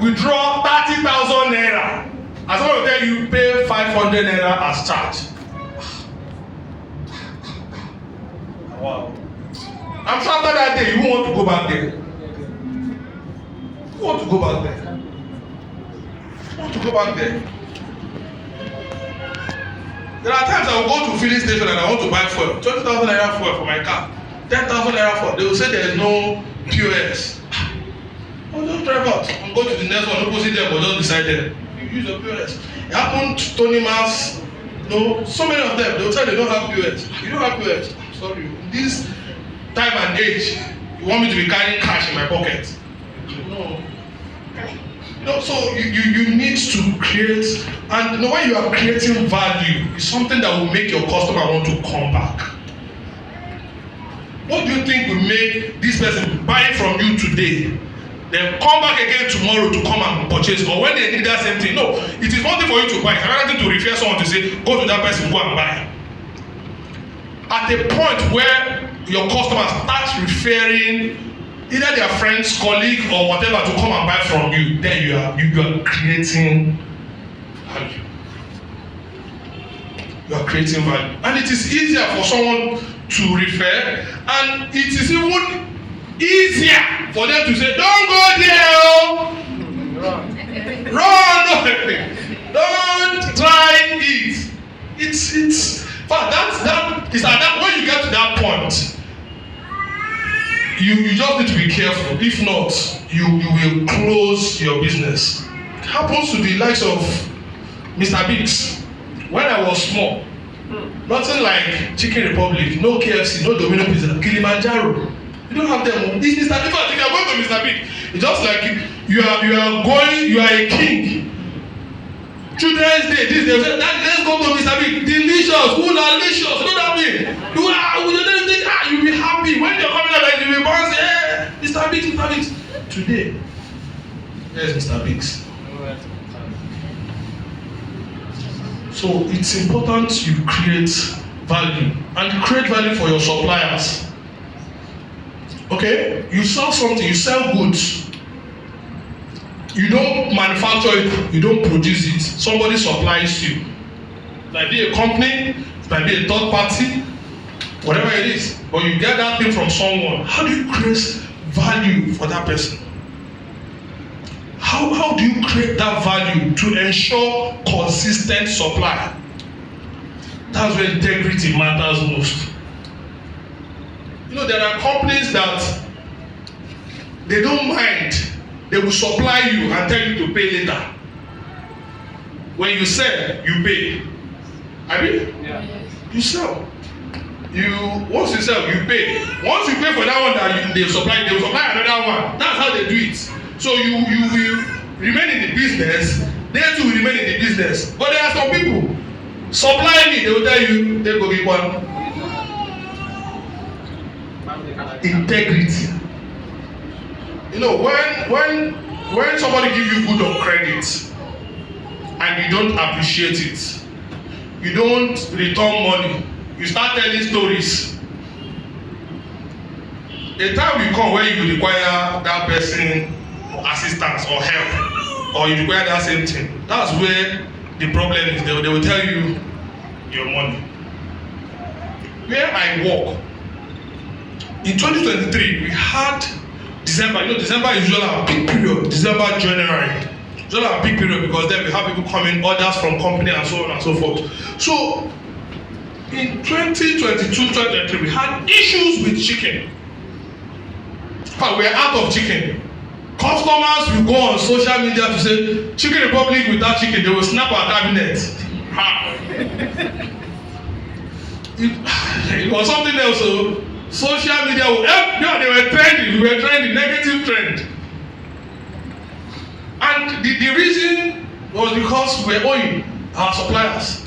withdraw 30,000 naira. As someone will tell you, pay 500 naira as charge. Wow. I'm sure after that day, you won't want to go back there. You want to go back there. You want to go back there. There are times I will go to filling station and I want to buy fuel. 20,000 naira fuel for my car. 10,000 naira fuel. They will say there is no POS. I'll just drive out and go to the next one, opposite them, or just beside them. You use your POS. It happened to Tony Mas. No, so many of them, they will tell you they don't have POS. You don't have POS. Sorry. This time and age, you want me to be carrying cash in my pocket? No. No, so you need to create, and when you are creating value, it's something that will make your customer want to come back. What do you think will make this person buy from you today, then come back again tomorrow to come and purchase, or when they need that same thing? No, it is one thing for you to buy, it's another thing to refer someone to say, go to that person, go and buy. At a point where your customer starts referring either their friends, colleague, or whatever to come and buy from you, then you are creating value. You are creating value. And it is easier for someone to refer, and it is even easier for them to say, don't go there, run, don't try it. But that is at that when you get to that point, you just need to be careful. If not, you will close your business. It happens to the likes of Mr. Biggs. When I was small, nothing like Chicken Republic, no KFC, no Domino Pizza, Kilimanjaro. You don't have them. It's Mr. Biggs. If you are going to Mr. Biggs, it's just like you are a king. Children's Day, this day, let's go to Mr. Biggs. Delicious, licious. You know what I mean? You'll be happy when you're coming out, like you'll be born, say, hey, Mr. Biggs. Today, there's Mr. Biggs. So it's important you create value, and you create value for your suppliers. Okay, you sell something, you sell goods. You don't manufacture it, you don't produce it. Somebody supplies you. It might be a company, it might be a third party, whatever it is. But you get that thing from someone. How do you create value for that person? How do you create that value to ensure consistent supply? That's where integrity matters most. You know, there are companies that they don't mind. They will supply you and tell you to pay later. When you sell, you pay. I mean, you sell. Once you sell, you pay. Once you pay for that one that they will supply another one. That's how they do it. So you will remain in the business. They too will remain in the business. But there are some people supply me. They will tell you they go give one. Integrity. You know, when somebody give you good on credit and you don't appreciate it, you don't return money, you start telling stories. A time will come where you require that person assistance or help, or you require that same thing. That's where the problem is. They will tell you your money. Where I work, in 2023, we had December. You know, December is usually our peak period. December, January. Usually our peak period because then we have people coming, orders from company and so on and so forth. So, in 2022-2023, we had issues with chicken. But we are out of chicken. Customers will go on social media to say, Chicken Republic without chicken, they will snap our cabinet. It was something else. So social media will help. Yeah, they were trending. We were trending, negative trend. And the reason was because we were owing our suppliers.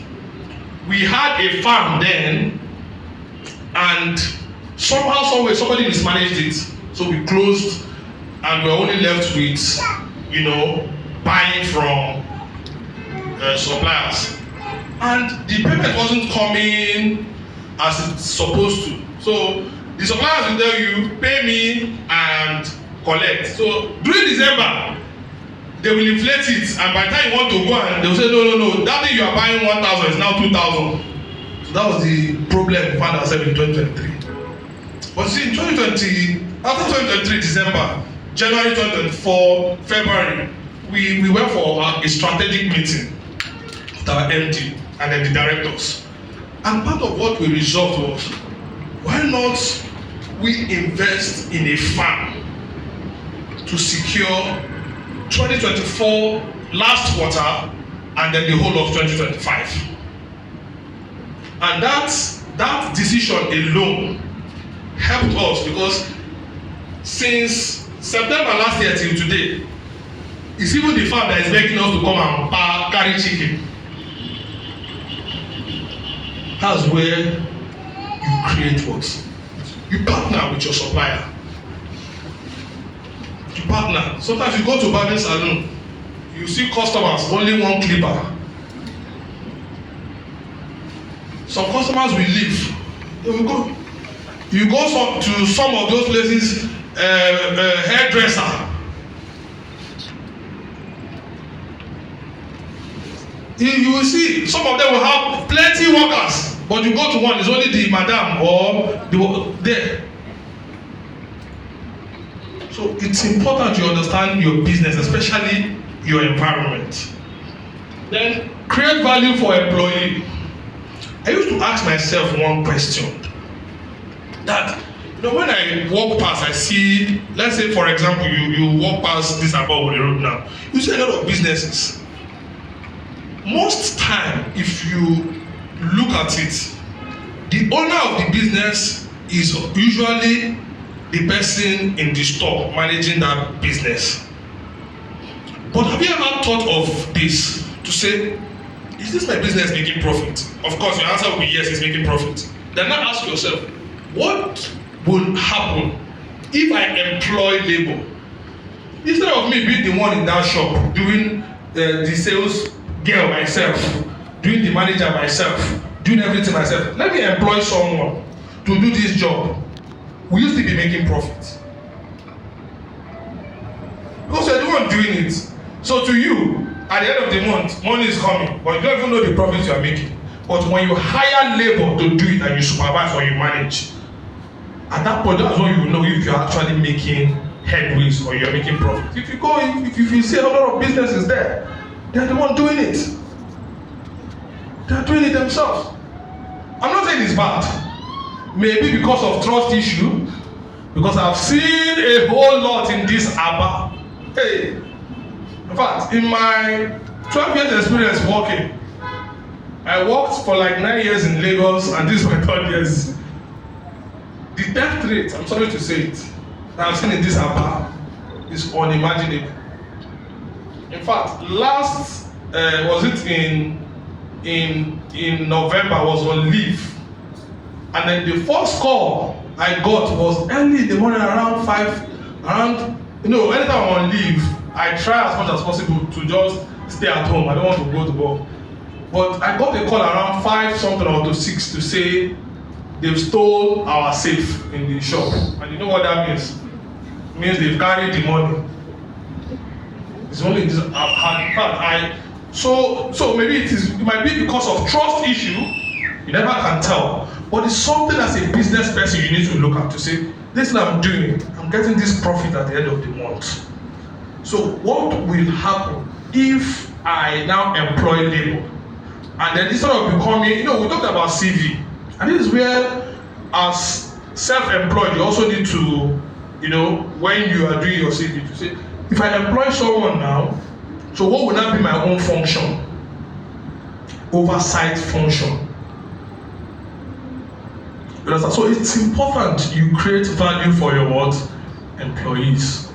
We had a farm then, and somehow, someway, somebody mismanaged it. So we closed, and we were only left with, you know, buying from suppliers. And the payment wasn't coming as it's supposed to. So the suppliers will tell you, pay me and collect. So during December, they will inflate it, and by the time you want to go and they will say no, that thing you are buying 1,000 is now 2,000. So that was the problem we found ourselves in 2023. But see, in 2020, after 2023 December, January 2024 February, we went for a strategic meeting with our MD and then the directors. And part of what we resolved was, why not we invest in a farm to secure 2024 last quarter and then the whole of 2025. And that decision alone helped us, because since September last year till today, it's even the farm that is begging us to come and carry chicken. That's where you create what? You partner with your supplier. You partner. Sometimes you go to barbing salon, you see customers only one clipper. Some customers will leave. They will go. You go to some of those places, hairdresser. You will see some of them will have plenty workers, but you go to one, it's only the madam or there. So it's important you understand your business, especially your environment. Then create value for employee. I used to ask myself one question, that when I walk past, I see, let's say for example, you walk past this above the road now, you see a lot of businesses. Most time, if you look at it, the owner of the business is usually the person in the store managing that business. But have you ever thought of this to say, is this my business making profit? Of course, your answer will be yes, it's making profit. Then now ask yourself, what will happen if I employ labor? Instead of me being the one in that shop doing the sales girl myself, doing the manager myself, doing everything myself, let me employ someone to do this job. Will you still be making profit? Because you're the one doing it. So to you, at the end of the month, money is coming, but you don't even know the profit you are making. But when you hire labor to do it and you supervise or you manage, at that point, that's when you will know if you're actually making headways or you're making profit. If you see a lot of businesses there, they're the one doing it. They're doing it themselves. I'm not saying it's bad. Maybe because of trust issue, because I've seen a whole lot in this Aba. Hey, in fact, in my 12 years experience working, I worked for like 9 years in Lagos, and this is my 3rd year. The theft rate, I'm sorry to say it, that I've seen in this Aba is unimaginable. In fact, last was it in November, I was on leave, and then the first call I got was early in the morning, around anytime I'm on leave, I try as much as possible to just stay at home. I don't want to go to work. But I got a call around 5 something or to 6 to say they've stole our safe in the shop. And you know what that means? It means they've carried the money. It's only this so maybe it might be because of trust issue, you never can tell. But it's something as a business person you need to look at to say, this is what I'm doing, I'm getting this profit at the end of the month. So what will happen if I now employ labor? And then instead of becoming, we talked about CV. And this is where, as self-employed, you also need to, when you are doing your CV, to say, if I employ someone now, so what would that be my own function? Oversight function. So it's important you create value for your employees.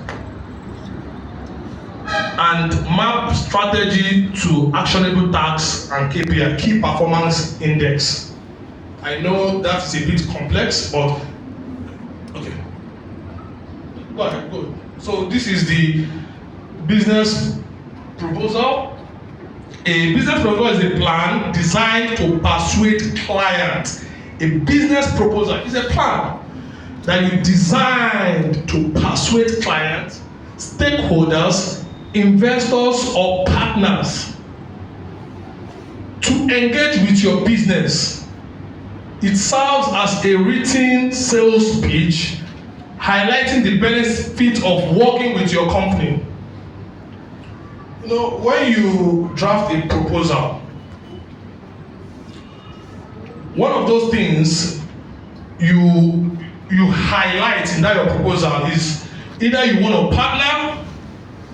And map strategy to actionable tasks and KPI, key performance index. I know that is a bit complex, but okay. Go ahead, go. So this is the business proposal. A business proposal is a plan designed to persuade clients. A business proposal is a plan that you designed to persuade clients, stakeholders, investors or partners to engage with your business. It serves as a written sales pitch highlighting the benefit of working with your company. You know, when you draft a proposal, one of those things you highlight in that your proposal is either you want to partner,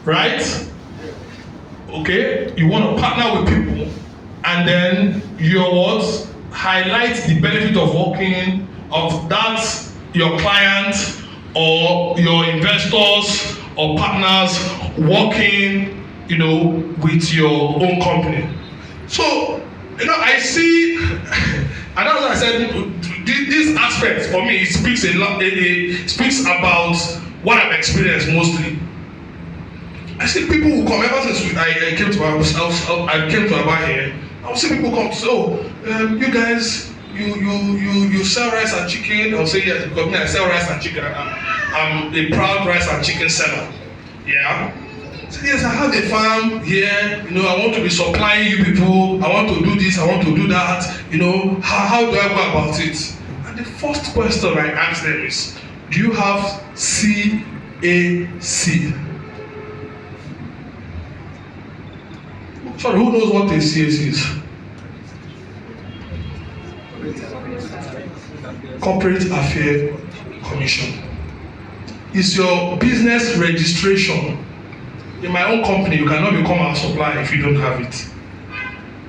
right? Okay, you want to partner with people, and then your words highlight the benefit of working of that your client or your investors or partners working, you know, with your own company. So, you know, I see, and as I said, this aspect for me, it speaks a lot. It speaks about what I've experienced mostly. I see people who come ever since I came to Aba here. I see people come. So, you guys, you sell rice and chicken. I'll say yes, because me I sell rice and chicken. I'm a proud rice and chicken seller. Yeah. So yes, I have a farm here. You know, I want to be supplying you people. I want to do this. I want to do that. You know, how do I go about it? And the first question I ask them is, do you have CAC? Sorry, who knows what a CAC is? Corporate Affairs Commission. It's your business registration. In my own company, you cannot become our supplier if you don't have it.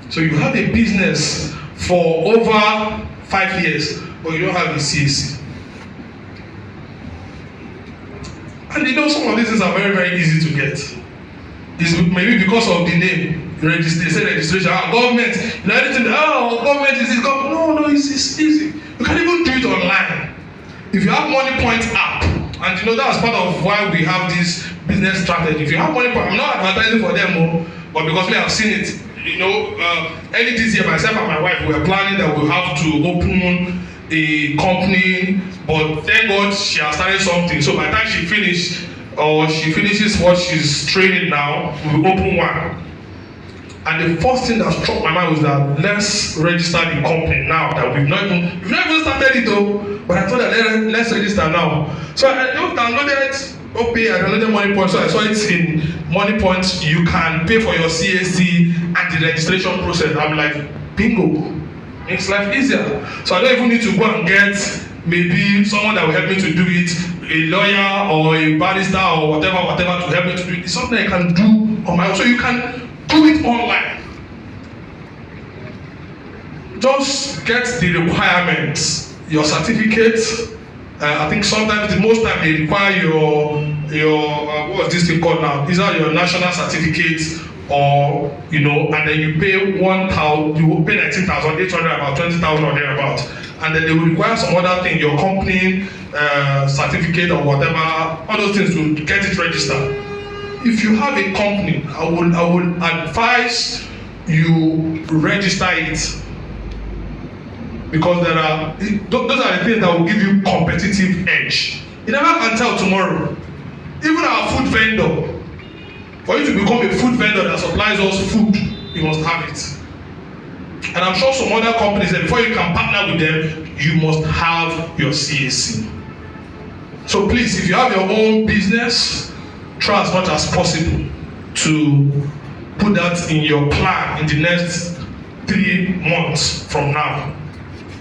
So you have a business for over 5 years, but you don't have a CAC. And you know, some of these things are very, very easy to get. It's maybe because of the name. They say registration, government, you know, anything, government is this, no, it's easy. You can even do it online. If you have MoneyPoint app, and you know that's part of why we have this business strategy. If you have MoneyPoint, I'm not advertising for them, but because me, I've seen it. You know, early this year, myself and my wife were planning that we'll have to open a company, but thank God she has started something. So by the time she finishes what she's training now, we'll open one. And the first thing that struck my mind was that let's register the company now that we've not even started it though. But I thought that let's register now. So I downloaded OPay, I downloaded MoneyPoint. So I saw it in MoneyPoint. You can pay for your CAC and the registration process. I'm like, bingo, makes life easier. So I don't even need to go and get maybe someone that will help me to do it, a lawyer or a barrister or whatever to help me to do it. It's something I can do on my own. So you can do it online. Just get the requirements, your certificate. I think sometimes, most time they require your what's this thing called now? Is that your national certificate, or you know, and then you pay 1,000, you will pay 19,800, about 20,000 or thereabout, and then they will require some other thing, your company certificate or whatever, all those things to get it registered. If you have a company, I would advise you register it, because those are the things that will give you competitive edge. You never can tell tomorrow. Even our food vendor, for you to become a food vendor that supplies us food, you must have it. And I'm sure some other companies that before you can partner with them, you must have your CAC. So please, if you have your own business, try as much as possible to put that in your plan in the next 3 months from now.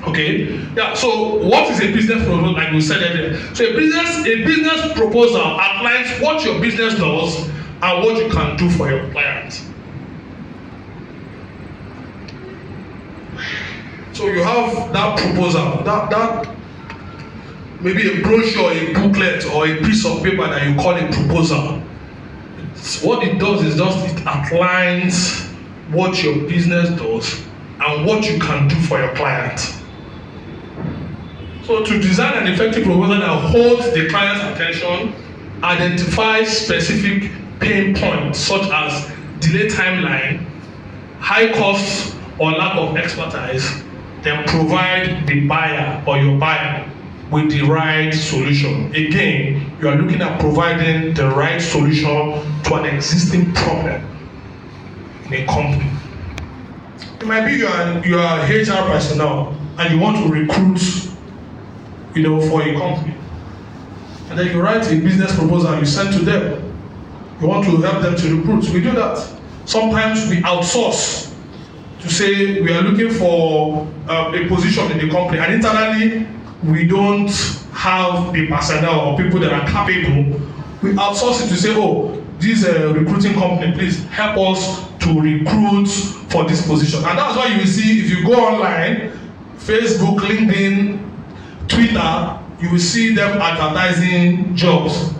Okay? Yeah, so what is a business proposal, like we said earlier? So a business proposal outlines what your business does and what you can do for your client. So you have that proposal, that maybe a brochure, a booklet, or a piece of paper that you call a proposal. What it does is just it outlines what your business does and what you can do for your client. So to design an effective proposal that holds the client's attention, identifies specific pain points such as delay timeline, high costs or lack of expertise, then provide the buyer or your buyer with the right solution. Again, you are looking at providing the right solution to an existing problem in a company. It might be you are HR personnel and you want to recruit, for a company. And then you write a business proposal and you send to them. You want to help them to recruit. We do that. Sometimes we outsource to say we are looking for a position in the company, and internally we don't have the personnel or people that are capable. We outsource it to say, oh, this recruiting company, please help us to recruit for this position. And that's why you will see, if you go online, Facebook, LinkedIn, Twitter, you will see them advertising jobs.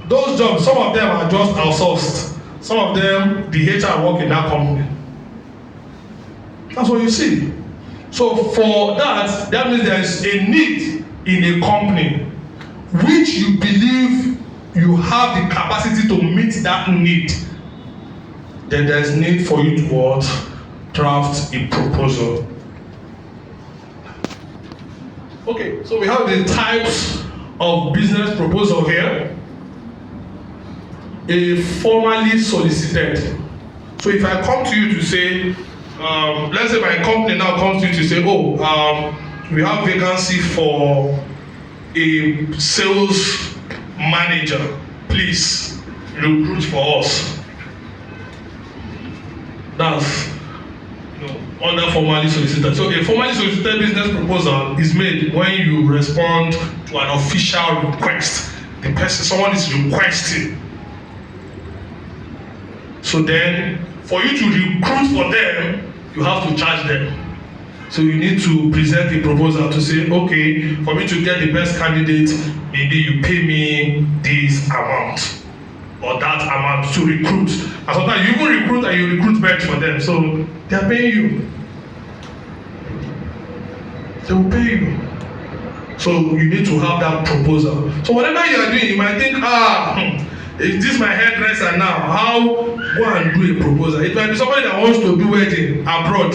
Those jobs, some of them are just outsourced. Some of them, the HR work in that company. That's what you see. So for that means there is a need in a company which you believe you have the capacity to meet that need. Then there is need for you to draft a proposal. Okay, so we have the types of business proposal here. A formally solicited. So if I come to you to say, let's say my company now comes to you to say, we have vacancy for a sales manager. Please recruit for us. That's under formally solicited. So a formally solicited business proposal is made when you respond to an official request. Someone is requesting. So then, for you to recruit for them, you have to charge them. So you need to present a proposal to say, okay, for me to get the best candidate, maybe you pay me this amount or that amount to recruit. And sometimes you even recruit and you recruit back for them. So they are paying you. They will pay you. So you need to have that proposal. So whatever you are doing, you might think, is this my hairdresser now? How go and do a proposal? It might be somebody that wants to do wedding abroad,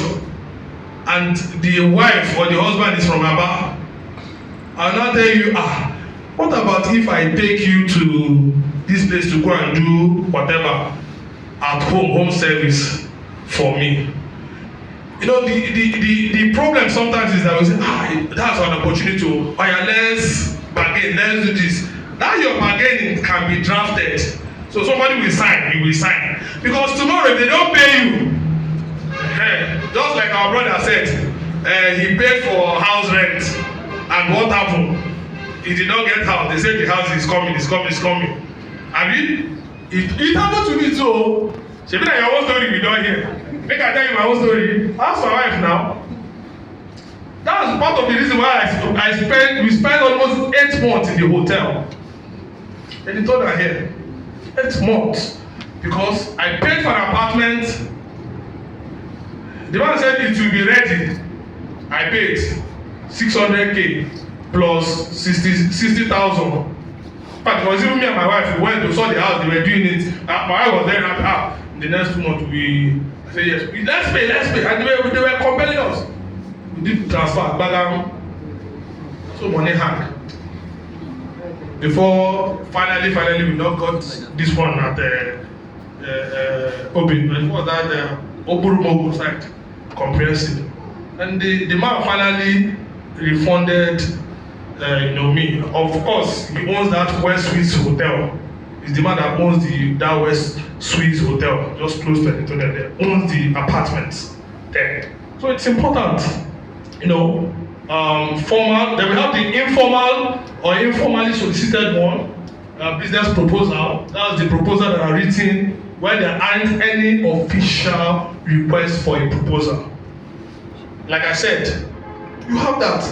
and the wife or the husband is from Aba. I'll now tell you, what about if I take you to this place to go and do whatever at home service for me? The problem sometimes is that we say, that's an opportunity to, let's bargain, let's do this. Now your bargaining can be drafted. So somebody will sign, you will sign. Because tomorrow if they don't pay you, just like our brother said, he paid for house rent, and what happened? He did not get house. They said the house is coming. I mean, it happened to me too. She be like your own story we don't hear. Make I tell you my own story. Ask my wife now. That was part of the reason why we spent almost 8 months in the hotel. And he told her here, 8 months, because I paid for an apartment. The man said it will be ready. I paid 600K plus 60,000. But it was even me and my wife. We went to saw the house. They were doing it. My wife was there. The next 2 months I said yes. Let's pay. And they were compelling us. We did transfer back. So money hang. Before finally we not got this one at Open. Before that Oburumogu site, comprehensive. And the man finally refunded me. Of course, he owns that West Swiss Hotel. He's the man that owns that West Swiss Hotel, just close to the internet there. Owns the apartments there. So it's important, formal. Then we have the informal or informally solicited one, business proposal. That's the proposal that are written when there aren't any official request for a proposal. Like I said, you have that.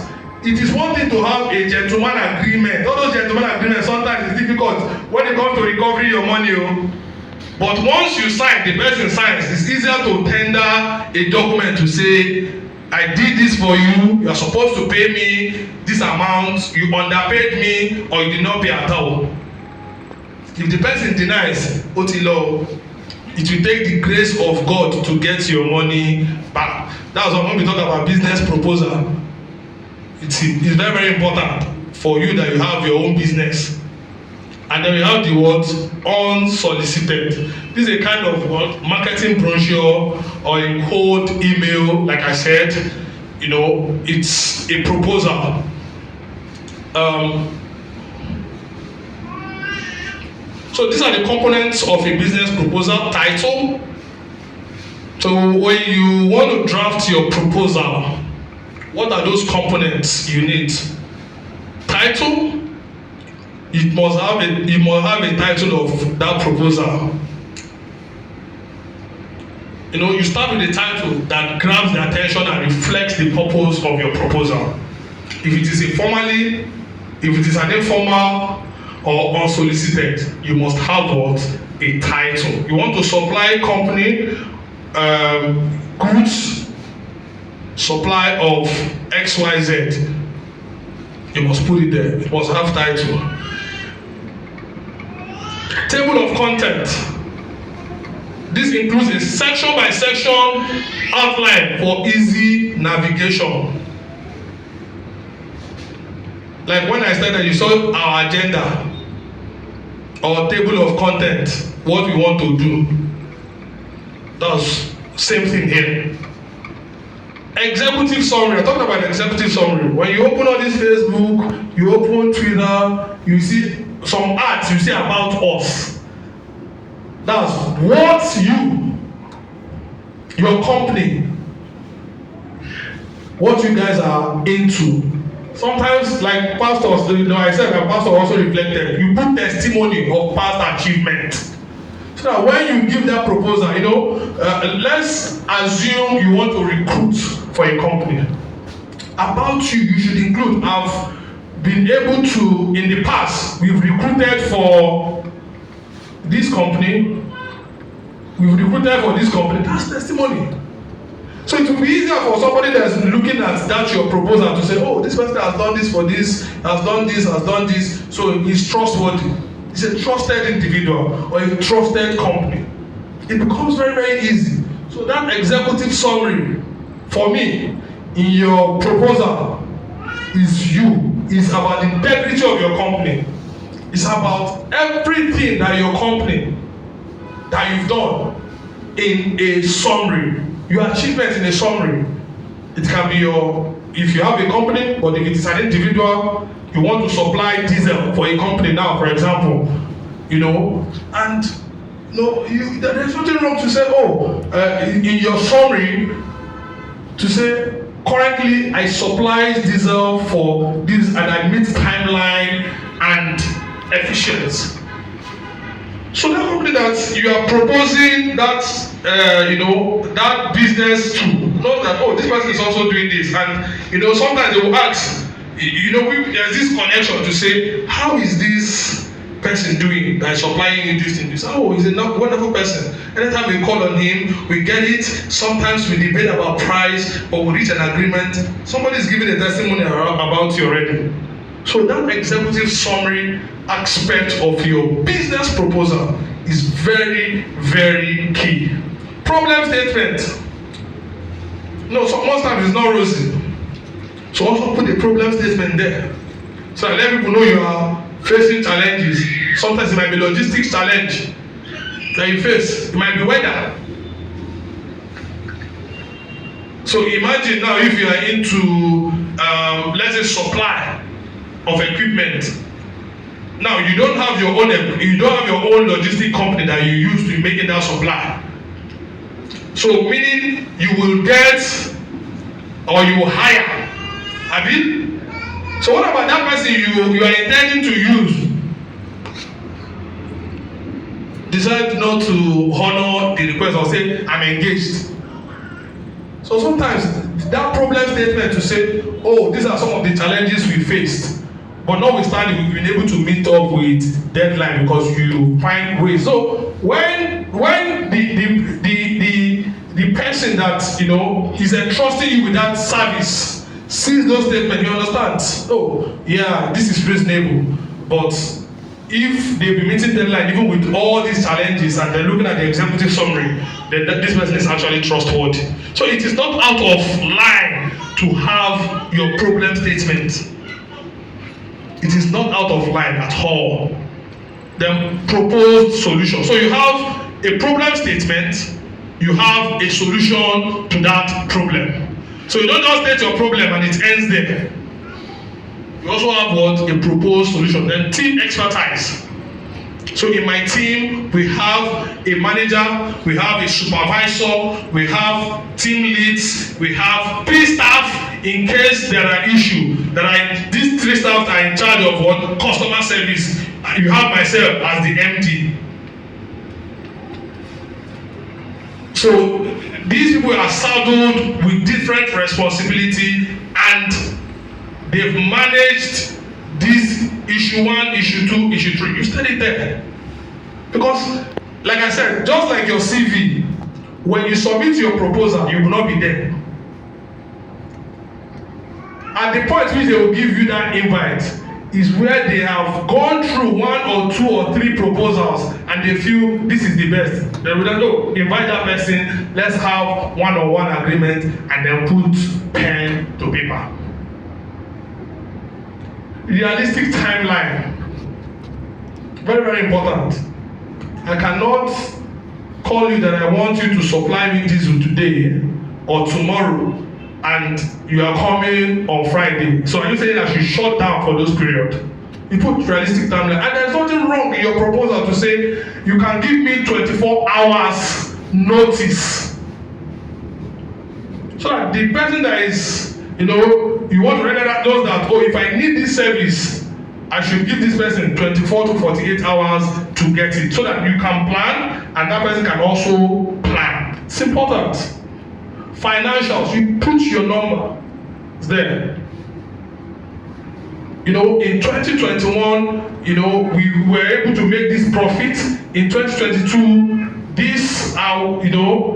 It is one thing to have a gentleman agreement. All those gentleman agreements sometimes is difficult when it comes to recovering your money. But once you sign, the person signs, it's easier to tender a document to say, I did this for you, you are supposed to pay me this amount, you underpaid me, or you did not pay at all. If the person denies, Otilo, it will take the grace of God to get your money back. That's why when we talk about business proposal, it's very, very important. for you that you have your own business. And then we have the word unsolicited. This is a kind of what marketing brochure or a cold email, like I said. You know, it's a proposal. So these are the components of a business proposal. Title. So when you want to draft your proposal, what are those components you need? Title. You must have a title of that proposal. You know, you start with a title that grabs the attention and reflects the purpose of your proposal. If it is if it is an informal or unsolicited, you must have what? A title. You want to supply company goods, supply of XYZ. You must put it there. It must have title. Table of content. This includes a section by section outline for easy navigation. Like when I started, you saw our agenda or table of content, what we want to do. That's same thing here. Executive summary. I'm talking about executive summary. When you open all this Facebook, you open Twitter, you see some ads you see about us. That's what your company, what you guys are into. Sometimes, like pastors, you know, I said my pastor also reflected, you put testimony of past achievement. So that when you give that proposal, you know, let's assume you want to recruit for a company. About you should include, I've been able to, in the past, we've recruited for this company, that's testimony. So it will be easier for somebody that's looking at that your proposal to say, oh, this person has done this for this, has done this, so he's trustworthy. He's a trusted individual or a trusted company. It becomes very, very easy. So that executive summary, for me, in your proposal, is about the integrity of your company. It's about everything that your company, that you've done in a summary, your achievements in a summary. It can be if you have a company, but if it is an individual, you want to supply diesel for a company now, for example, you know, and there's nothing wrong to say, in your summary, to say, currently I supply diesel for this and I meet timeline and efficiency. So that company that you are proposing that that business to, not that this person is also doing this, and sometimes they will ask, there's this connection to say, how is this person doing that is supplying you this thing? He's a wonderful person. Anytime we call on him, we get it. Sometimes we debate about price, but we reach an agreement. Somebody is giving a testimony about you already. So that executive summary aspect of your business proposal is very, very key. Problem statement. So most times it's not rosy. So also put the problem statement there. So I let people know you are facing challenges. Sometimes it might be logistics challenge that you face. It might be weather. So imagine now if you are into, let's say, supply of equipment. Now you don't have your own logistic company that you use to making that supply. So meaning you will get or you will hire. So what about that person you are intending to use? Decide not to honor the request or say I'm engaged. So sometimes that problem statement to say, these are some of the challenges we faced. But notwithstanding, we've been able to meet up with deadline because you find ways. So when the person that is entrusting you with that service sees those statements, he understands. This is reasonable. But if they've been meeting deadline even with all these challenges and they're looking at the executive summary, then this person is actually trustworthy. So it is not out of line to have your problem statement. It is not out of line at all. Then proposed solution. So you have a problem statement, you have a solution to that problem. So you don't just state your problem and it ends there. You also have what? A proposed solution. Then team expertise. So in my team, we have a manager, we have a supervisor, we have team leads, we have 3 staff in case there are issues. These 3 staff are in charge of what? Customer service. You have myself as the MD. So these people are saddled with different responsibility and they've managed this issue 1, issue 2, issue 3. You study there. Because, like I said, just like your CV, when you submit your proposal, you will not be there. At the point which they will give you that invite is where they have gone through 1 or 2 or 3 proposals and they feel this is the best. They will then go invite that person, let's have one-on-one agreement and then put pen to paper. Realistic timeline, very, very important. I cannot call you that I want you to supply me diesel today or tomorrow and you are coming on Friday. So are you saying I should shut down for those periods? You put realistic timeline, and there's nothing wrong in your proposal to say you can give me 24 hours notice. So that the person that is, you want to render that knows that, if I need this service, I should give this person 24 to 48 hours to get it, so that you can plan and that person can also plan. It's important. Financials, you put your number there. In 2021, we were able to make this profit. In 2022,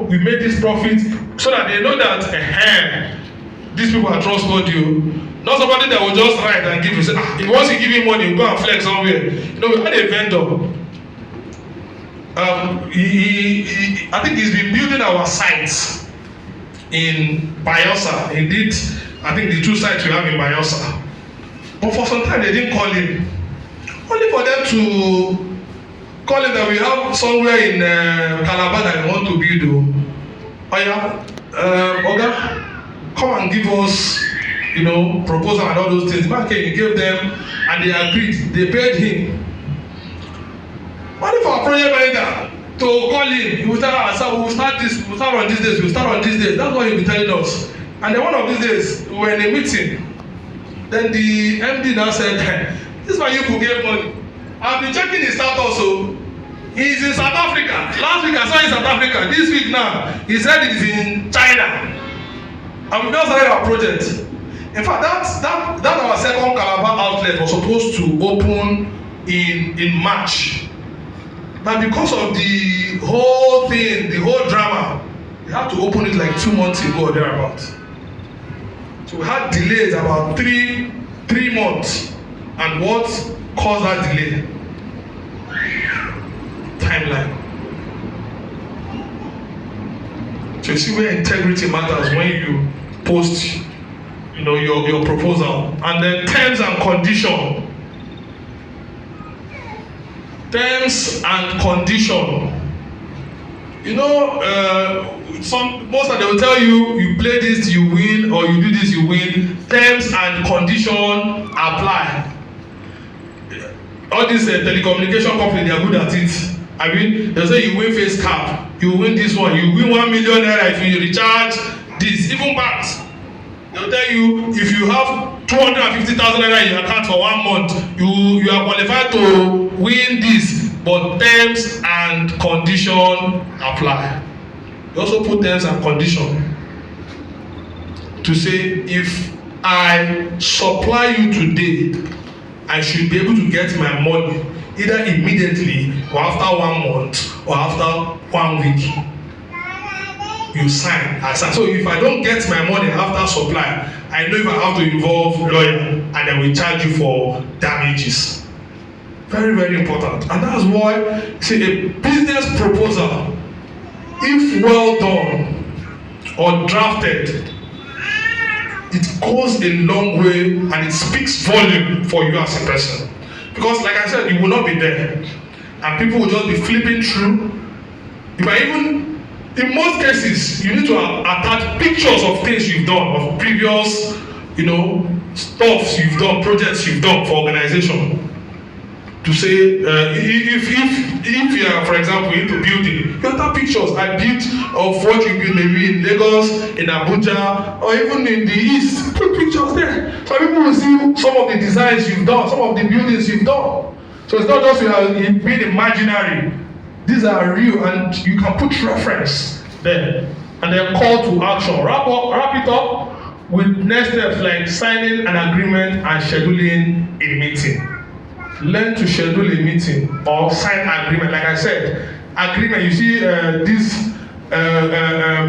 we made this profit, so that they know that these people are trustworthy. Not somebody that will just write and give you. Say, if once you give him money, you go and flex somewhere. We had a vendor. I think he's been building our sites in Bayelsa. Indeed, I think the 2 sites we have in Bayelsa. But for some time they didn't call him. Only for them to call him that we have somewhere in Calabar that we want to build. Oga, come and give us, proposal and all those things. Okay, he gave them and they agreed. They paid him. Only for our project manager to call him. We'll start this, we'll start on these days, we'll start on these days. That's what he'll be telling us. And then one of these days, we were in a meeting. Then the MD now said, this is why you could get money. I've been checking his status also. He's in South Africa. Last week I saw him in South Africa. This week now, he said he's in China. And we just started our project. In fact, that our second Calabar outlet was supposed to open in March. But because of the whole thing, the whole drama, we had to open it like 2 months ago or thereabouts. So we had delays about three months. And what caused that delay? Timeline. So you see where integrity matters when you post, your proposal. And then terms and condition. Terms and condition. Most of them will tell you, you play this, you win, or you do this, you win. Terms and condition apply. All these telecommunication companies, they are good at it. I mean, they'll say you win face cap, you win this one, you win 1 million naira if you recharge this. Even banks, they'll tell you if you have 250,000 naira in your account for 1 month, you are qualified to win this. But terms and condition apply. You also put terms and condition to say if I supply you today, I should be able to get my money either immediately or after 1 month or after 1 week. You sign. I sign. So if I don't get my money after supply, I know if I have to involve lawyer and I will charge you for damages. Very, very important. And that's why, a business proposal, if well done or drafted, it goes a long way and it speaks volume for you as a person. Because like I said, you will not be there. And people will just be flipping through. You might even, in most cases, you need to attach pictures of things you've done, of previous, stuffs you've done, projects you've done for organization. To say, if you are, for example, into building, you have pictures I built of what you built maybe in Lagos, in Abuja, or even in the East. Put pictures there. So people will see some of the designs you've done, some of the buildings you've done. So it's not just you being imaginary. These are real, and you can put reference there. And then call to action. Wrap it up with next steps like signing an agreement and scheduling a meeting. Learn to schedule a meeting or sign an agreement. Like I said, agreement. You see, this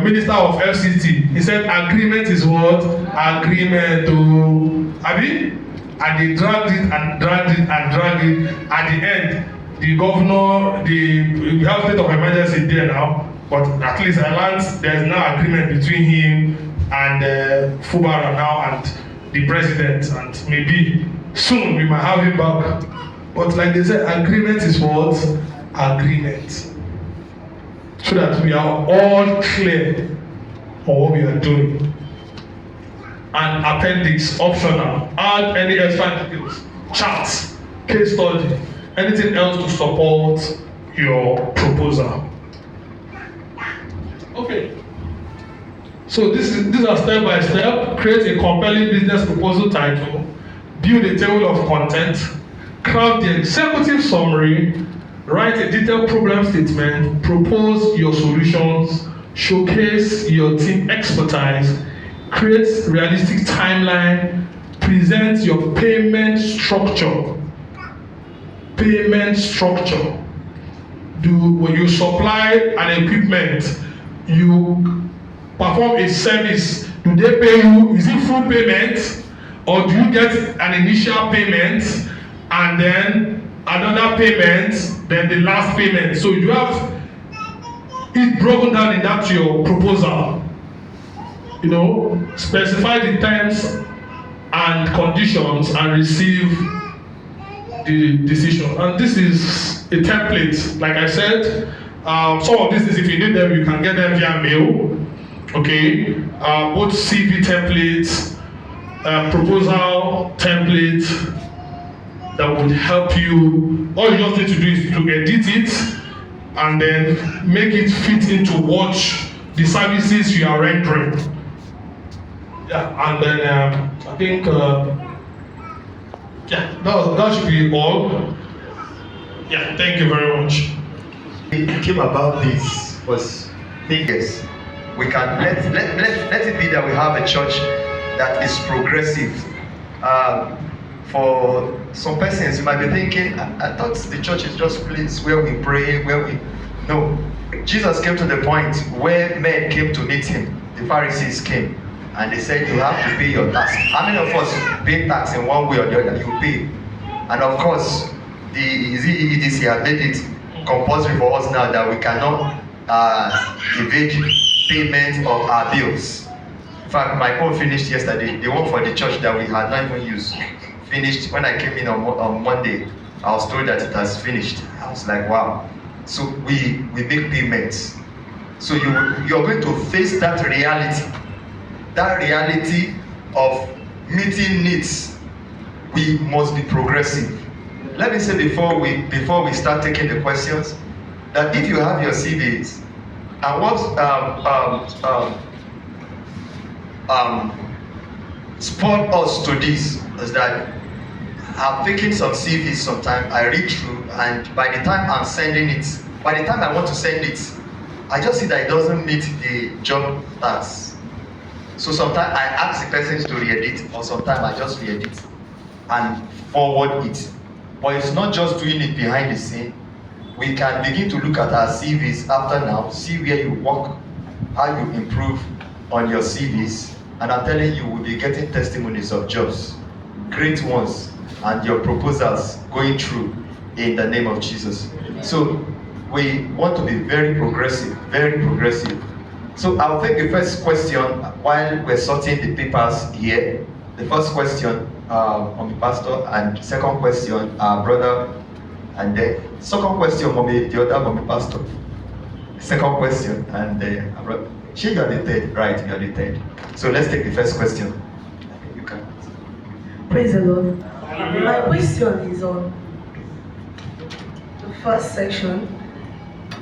minister of FCT, he said agreement is what? Agreement to Abi? And they dragged it and dragged it and dragged it. At the end, the governor, we have state of emergency there now, but at least I learned there is now agreement between him and Fubara now and the president, and maybe soon we might have him back. But like they said, agreement is what? Agreement. So that we are all clear on what we are doing. And appendix, optional. Add any extra details, charts, case study, anything else to support your proposal. Okay. So these are step by step. Create a compelling business proposal title. Build a table of content. Craft the executive summary, write a detailed problem statement, propose your solutions, showcase your team expertise, create realistic timeline, present your payment structure. When you supply an equipment, you perform a service, do they pay you? Is it full payment? Or do you get an initial payment and then another payment, then the last payment? So you have it broken down in that your proposal. Specify the terms and conditions and receive the decision. And this is a template. Like I said, some of these things, if you need them, you can get them via mail. Okay, both CV templates, proposal template that would help you. All you just need to do is to edit it and then make it fit into what the services you are rendering. Yeah, and then I think that should be all. Yeah, thank you very much. It came about this was biggest. We can let it be that we have a church that is progressive. For some persons, you might be thinking, I thought the church is just a place where we pray, No. Jesus came to the point where men came to meet him. The Pharisees came and they said, you have to pay your tax. How many of us pay tax in one way or the other? You pay. And of course, the EDC have made it compulsory for us now that we cannot evade payment of our bills. In fact, my phone finished yesterday. The one for the church that we had not even used finished. When I came in on Monday, I was told that it has finished. I was like, wow. So we make payments. So you're going to face that reality of meeting needs. We must be progressive. Let me say before we start taking the questions, that if you have your CVs, and what spurred us to this is that I'm taking some CVs sometimes, I read through, and by the time I'm sending it, by the time I want to send it, I just see that it doesn't meet the job tasks. So sometimes I ask the person to re-edit, or sometimes I just re-edit and forward it. But it's not just doing it behind the scene. We can begin to look at our CVs after now, see where you work, how you improve on your CVs, and I'm telling you, we'll be getting testimonies of jobs, great ones, and your proposals going through in the name of Jesus. So we want to be very progressive, So I'll take the first question while we're sorting the papers here. The first question from the pastor, and second question, brother, and the second question from the other from the pastor. Second question, and brother. She, you are the third, right? You are the third. So let's take the first question. I think you can. Praise the Lord. My question is on the first section.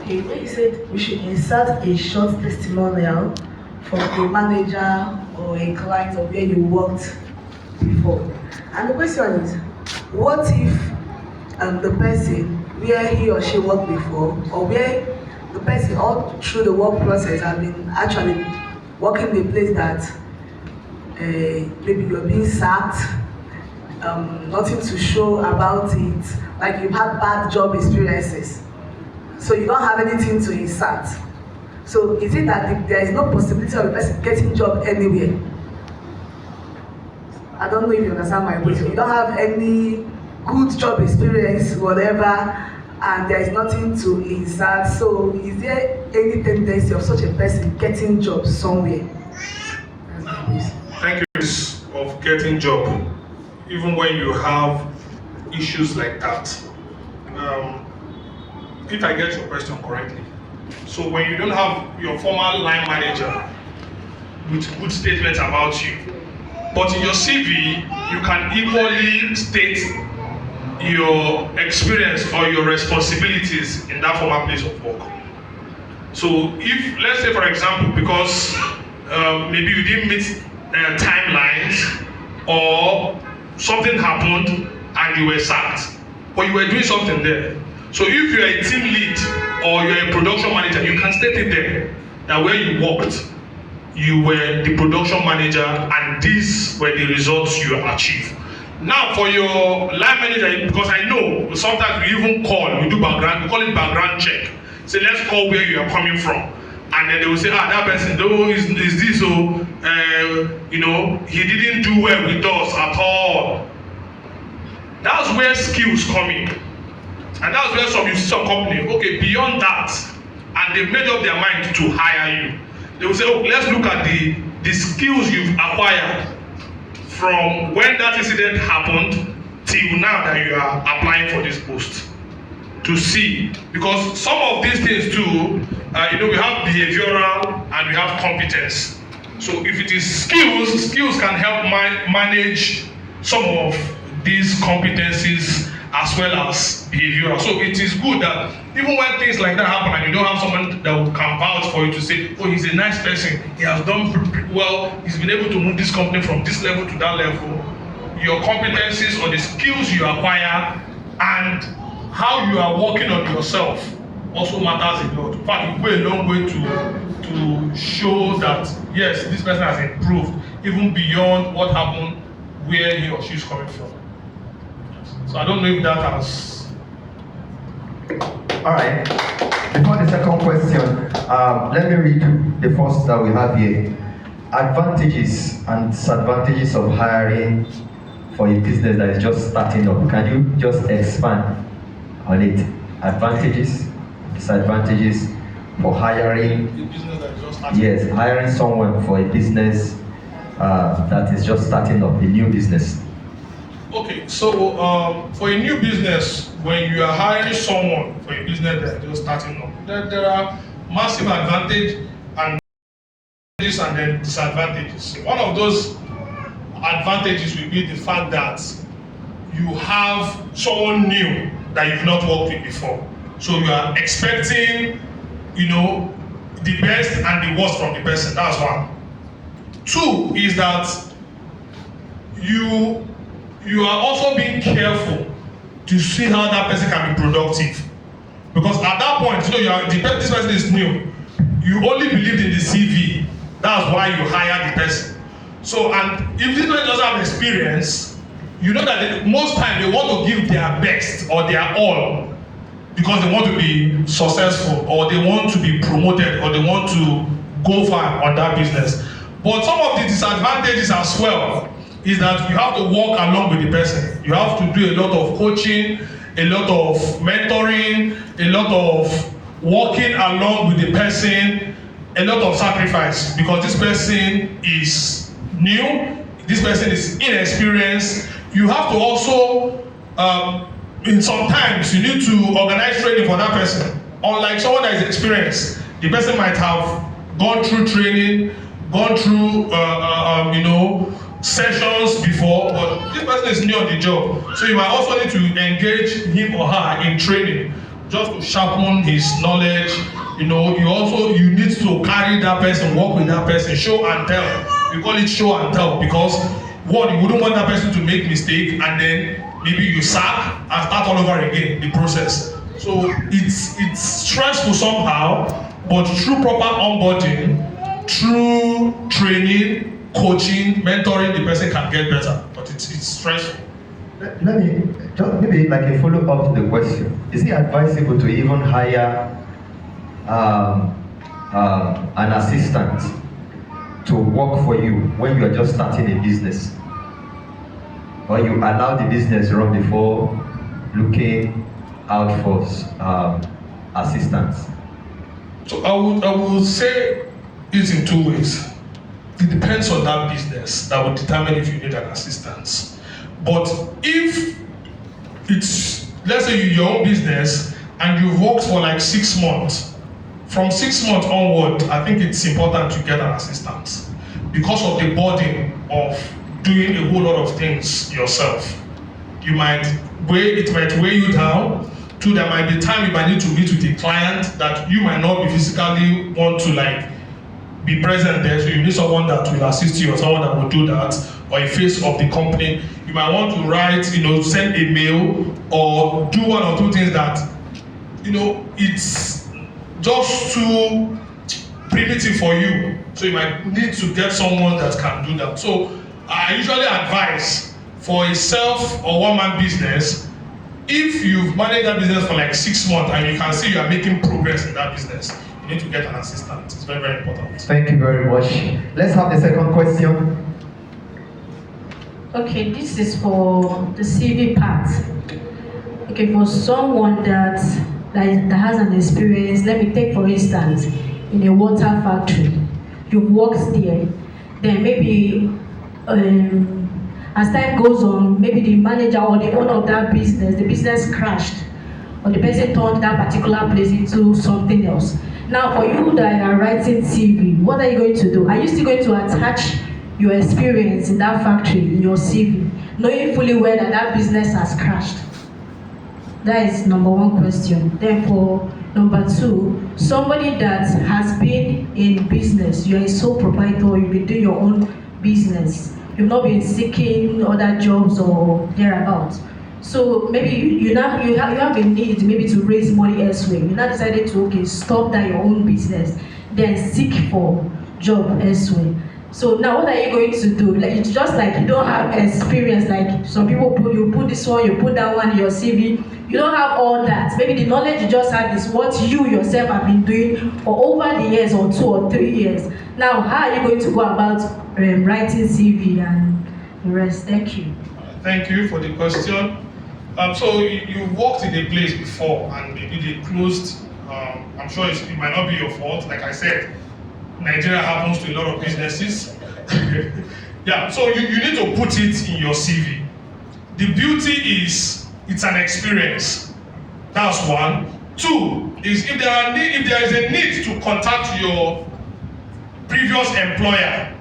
Okay, where you said we should insert a short testimonial from a manager or a client of where you worked before. And the question is, what if the person where he or she worked before, or where the person all through the work process have been actually working in a place that maybe you're being sacked, nothing to show about it, like you've had bad job experiences, so you don't have anything to insert. So is it that there is no possibility of a person getting job anywhere? I don't know if you understand my question. You don't have any good job experience, whatever, and there is nothing to insert. So is there any tendency of such a person getting job somewhere? Thank you. Of getting job, even when you have issues like that. If I get your question correctly, so when you don't have your former line manager with good statements about you, but in your CV you can equally state your experience or your responsibilities in that former place of work. So if, let's say for example, because maybe you didn't meet timelines, or something happened and you were sacked, but you were doing something there. So if you're a team lead or you're a production manager, you can state it there that where you worked, you were the production manager and these were the results you achieved. Now for your line manager, because I know sometimes we even call, we do background, we call it background check. So let's call where you are coming from. And then they will say, that person, though, is this, he didn't do well with us at all. That's where skills come in. And that's where you see some company, okay, beyond that, and they've made up their mind to hire you. They will say, let's look at the skills you've acquired from when that incident happened till now that you are applying for this post. To see, because some of these things too, we have behavioral and we have competence. So if it is skills can help manage some of these competencies as well as behavioral. So it is good that even when things like that happen and you don't have someone that will come vouch for you to say, oh, he's a nice person, he has done well, he's been able to move this company from this level to that level, your competencies or the skills you acquire and how you are working on yourself also matters a lot. In fact, you go a long way to show that yes, this person has improved even beyond what happened where he or she is coming from. So I don't know if that has. All right. Before the second question, let me read the first that we have here. Advantages and disadvantages of hiring for a business that is just starting up. Can you just expand on it? Advantages, disadvantages for hiring. The business that is just starting. Yes, hiring someone for a business that is just starting up, a new business. Okay, so for a new business, when you are hiring someone for a business that is just starting up, there are massive advantages and then disadvantages. One of those advantages will be the fact that you have someone new that you've not worked with before. So you are expecting, the best and the worst from the person. That's one. Two is that you are also being careful to see how that person can be productive. Because at that point, this person is new. You only believed in the CV. That's why you hire the person. So, and if this person doesn't have experience, you know that most time they want to give their best or their all because they want to be successful or they want to be promoted or they want to go far on that business. But some of the disadvantages as well is that you have to work along with the person. You have to do a lot of coaching, a lot of mentoring, a lot of working along with the person a lot of sacrifice because this person is new, this person is inexperienced. You have to also, in sometimes you need to organize training for that person. Unlike someone that is experienced, the person might have gone through training, gone through, sessions before, but this person is new on the job. So you might also need to engage him or her in training just to sharpen his knowledge. You need to carry that person, work with that person, show and tell. We call it show and tell because one, you wouldn't want that person to make mistake and then maybe you sack and start all over again the process. So it's stressful somehow, but through proper onboarding, through training, coaching, mentoring, the person can get better. But it's stressful. Let me just maybe like a follow up to the question. Is it advisable to even hire an assistant to work for you when you are just starting a business, or you allow the business run before looking out for assistants? So I would say it in two ways. It depends on that business that will determine if you need an assistance. But if it's, let's say your own business and you've worked for like 6 months, from 6 months onward, I think it's important to get an assistant because of the burden of doing a whole lot of things yourself. It might weigh you down. Two, there might be time you might need to meet with a client that you might not be physically want to be present there, so you need someone that will assist you or someone that will do that, or a face of the company. You might want to write, send a mail or do one or two things that, it's just too primitive for you. So you might need to get someone that can do that. So I usually advise for a self or one-man business, if you've managed that business for like 6 months and you can see you are making progress in that business, you need to get an assistant. It's very, very important. Thank you very much. Let's have the second question. Okay, this is for the CV part. Okay, for someone that has an experience, let me take for instance, in a water factory. You've worked there, then maybe as time goes on, maybe the manager or the owner of that business, the business crashed, or the person turned that particular place into something else. Now, for you that are writing CV, what are you going to do? Are you still going to attach your experience in that factory in your CV, knowing fully well that business has crashed? That is number one question. Then for number two, somebody that has been in business, you're a sole proprietor, you've been doing your own business, you've not been seeking other jobs or thereabouts. So maybe you have a need maybe to raise money elsewhere. You now decided to stop that your own business, then seek for job elsewhere. So now what are you going to do? It's just like you don't have experience. Like some people you put this one, you put that one in your CV. You don't have all that. Maybe the knowledge you just have is what you yourself have been doing for over the years or 2 or 3 years. Now how are you going to go about writing CV and the rest? Thank you. Thank you for the question. So you worked in a place before and maybe they closed. I'm sure it might not be your fault. Like I said, Nigeria happens to a lot of businesses. Yeah, so you need to put it in your CV. The beauty is it's an experience. That's one. Two is if there is a need to contact your previous employer,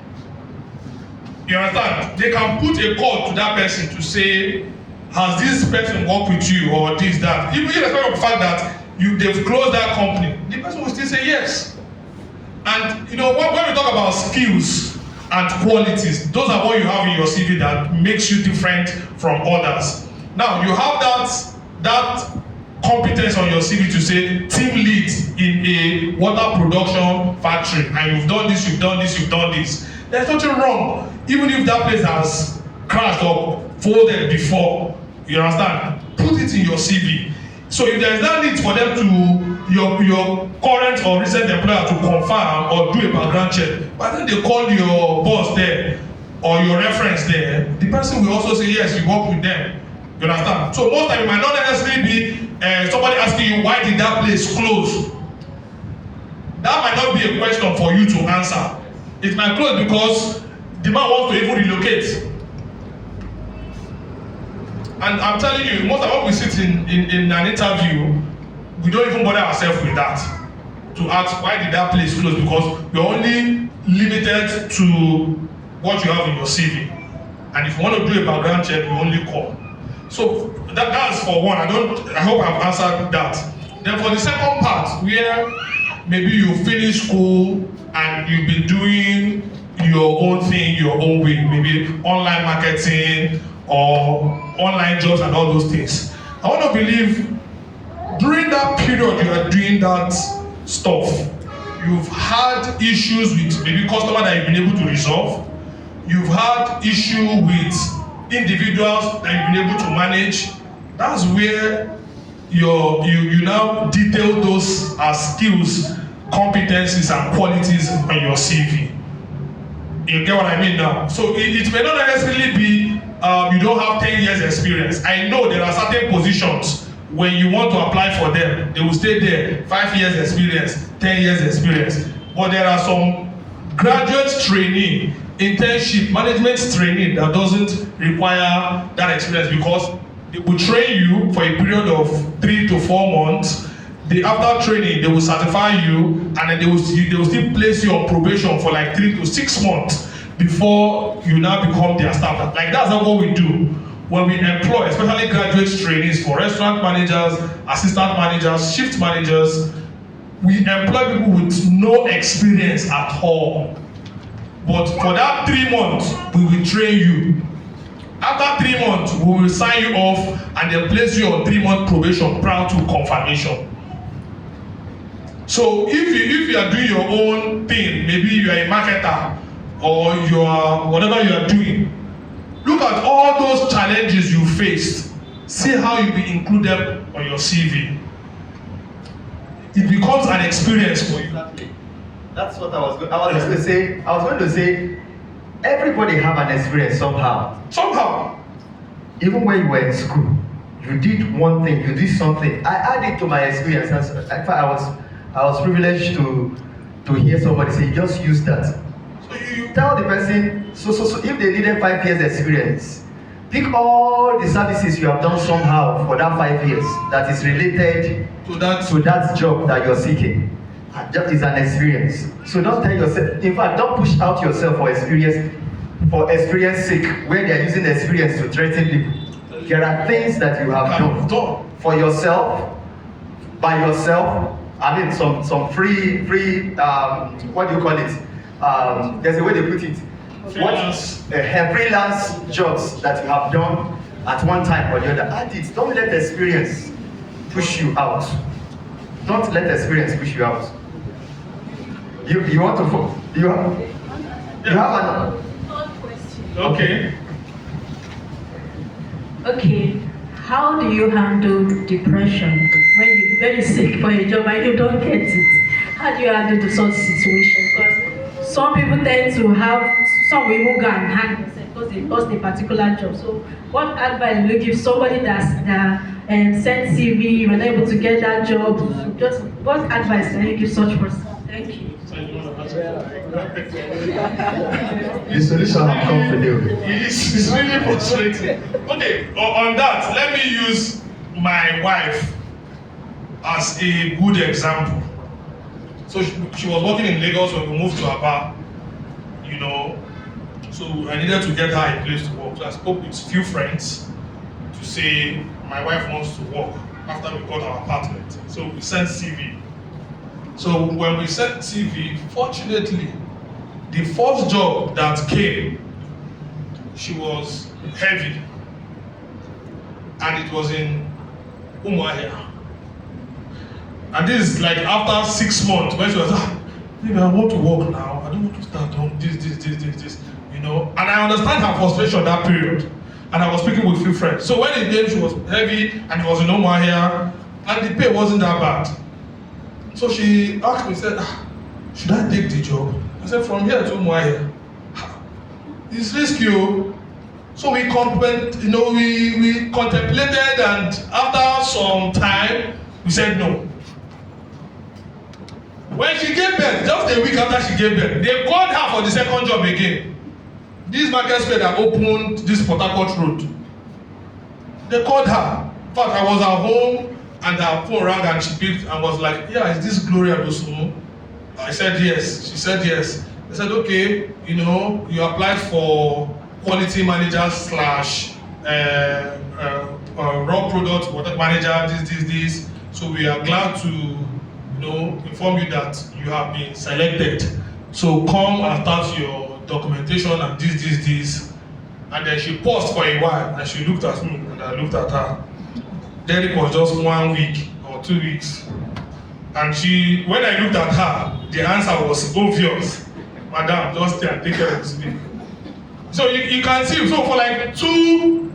you understand? They can put a call to that person to say, has this person worked with you or this, that? Even irrespective of the fact that they've closed that company, the person will still say yes. And when we talk about skills and qualities, those are what you have in your CV that makes you different from others. Now you have that competence on your CV to say team lead in a water production factory, and you've done this, you've done this, you've done this. There's nothing wrong, even if that place has crashed or folded before. You understand? Put it in your CV. So if there is no need for them to your current or recent employer to confirm or do a background check, but then they call your boss there or your reference there, the person will also say yes, you work with them. You understand? So most time it might not necessarily be somebody asking you why did that place close. that might not be a question for you to answer. It might close because the man wants to even relocate. And I'm telling you, most of what we sit in an interview, we don't even bother ourselves with that. To ask why did that place close, because we're only limited to what you have in your CV. And if you want to do a background check, you only call. So that's for one. I hope I've answered that. Then for the second part, where maybe you finish school and you've been doing your own thing, your own way, maybe online marketing or online jobs and all those things. I want to believe during that period you are doing that stuff, you've had issues with maybe customer that you've been able to resolve. You've had issue with individuals that you've been able to manage. That's where you now detail those as skills, competencies, and qualities on your CV. You get what I mean now? So it may not necessarily be you don't have 10 years experience. I know there are certain positions when you want to apply for them, they will stay there 5 years experience, 10 years experience. But there are some graduate training, internship, management training that doesn't require that experience, because they will train you for a period of 3 to 4 months. After training, they will certify you, and then they will still place you on probation for like 3 to 6 months before you now become their staff. Like that's not what we do when we employ, especially graduate trainees for restaurant managers, assistant managers, shift managers. We employ people with no experience at all. But for that 3 months, we will train you. After 3 months, we will sign you off and then place you on 3-month probation prior to confirmation. So if you are doing your own thing, maybe you are a marketer or you are whatever you are doing, look at all those challenges you faced. See how you will include them on your CV. It becomes an experience for you. That's what I was going to say. I was going to say, everybody have an experience somehow. Somehow. Even when you were in school, you did one thing, you did something. I added to my experience. In fact, I was privileged to hear somebody say, just use that. So you Tell the person, so if they needed 5 years experience, pick all the services you have done somehow for that 5 years that is related to that job that you're seeking. That is an experience. So don't tell yourself, in fact, don't push out yourself for experience sake, where they are using experience to threaten people. There are things that you have done for yourself, by yourself. I mean, some free what do you call it? There's a way they put it. Freelance jobs that you have done at one time or the other. Add it. Don't let experience push you out. Don't let experience push you out. You want to you have an okay. Okay, how do you handle depression when you're sick for a job and you don't get it? How do you handle such situation? Because some people tend to have, some will even go and hang themselves because they lost a particular job. So what advice will you give somebody that sent CV, you were not able to get that job? Just what advice can you give such person? Thank you. The solution have come to you. It's really frustrating. Okay, on that, let me use my wife as a good example. So she was working in Lagos when we moved to Aba, you know. So I needed to get her a place to work. So I spoke with a few friends to say my wife wants to work after we got our apartment. So we sent CV. So when we sent CV, fortunately, the first job that came, she was heavy, and it was in Umuahia. And this is like after 6 months, when she was maybe I want to work now. I don't want to start on this, you know. And I understand her frustration that period. And I was speaking with a few friends. So when it came, she was heavy, and it was in Umuahia, and the pay wasn't that bad. So she asked me, said, should I take the job? I said, from here to Umuahia, it's risky. So we contemplated, and after some time, we said no. When she gave birth, just a week after she gave birth, they called her for the second job again. This market square that opened this Port Harcourt road. They called her. In fact, I was at home and her phone rang and she picked and was like, yeah, is this Gloria Dosunmu? I said yes. She said yes. They said, okay, you know, you applied for quality manager slash raw product manager, this. So we are glad to, you know, inform you that you have been selected. So come and start your documentation and this. And then she paused for a while and she looked at me and I looked at her. Then it was just 1 week or 2 weeks. And when I looked at her, the answer was obvious. Madam, just stay and take care of this baby. So you can see, so for like two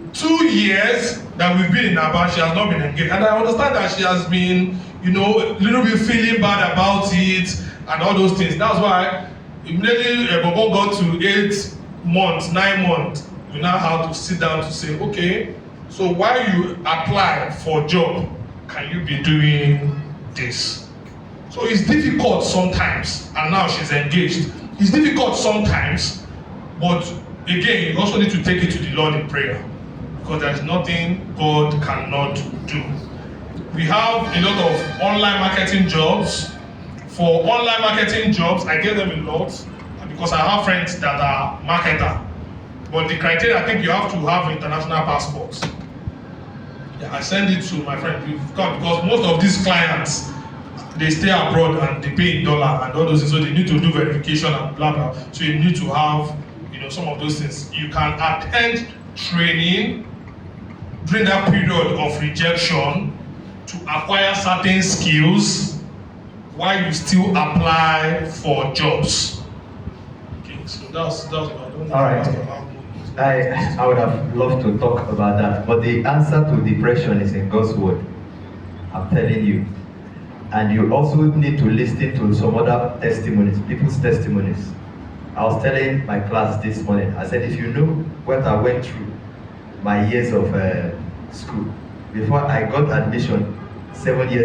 years that we've been in Aba, she has not been engaged. And I understand that she has been, you know, a little bit feeling bad about it and all those things. That's why immediately Bobo got to 8 months, 9 months, we now have to sit down to say, okay, so while you apply for a job, can you be doing this? So it's difficult sometimes, and now she's engaged. It's difficult sometimes, but again, you also need to take it to the Lord in prayer, because there is nothing God cannot do. We have a lot of online marketing jobs. For online marketing jobs, I get them a lot because I have friends that are marketer. But the criteria, I think you have to have international passports. Yeah, I send it to my friend because most of these clients, they stay abroad and they pay in dollar and all those things, so they need to do verification and blah blah. So you need to have, you know, some of those things. You can attend training during that period of rejection to acquire certain skills while you still apply for jobs. Okay, so that's what I don't know. All right. I would have loved to talk about that, but the answer to depression is in God's word. I'm telling you. And you also need to listen to some other testimonies, people's testimonies. I was telling my class this morning, I said, if you know what I went through, my years of school, before I got admission 7 years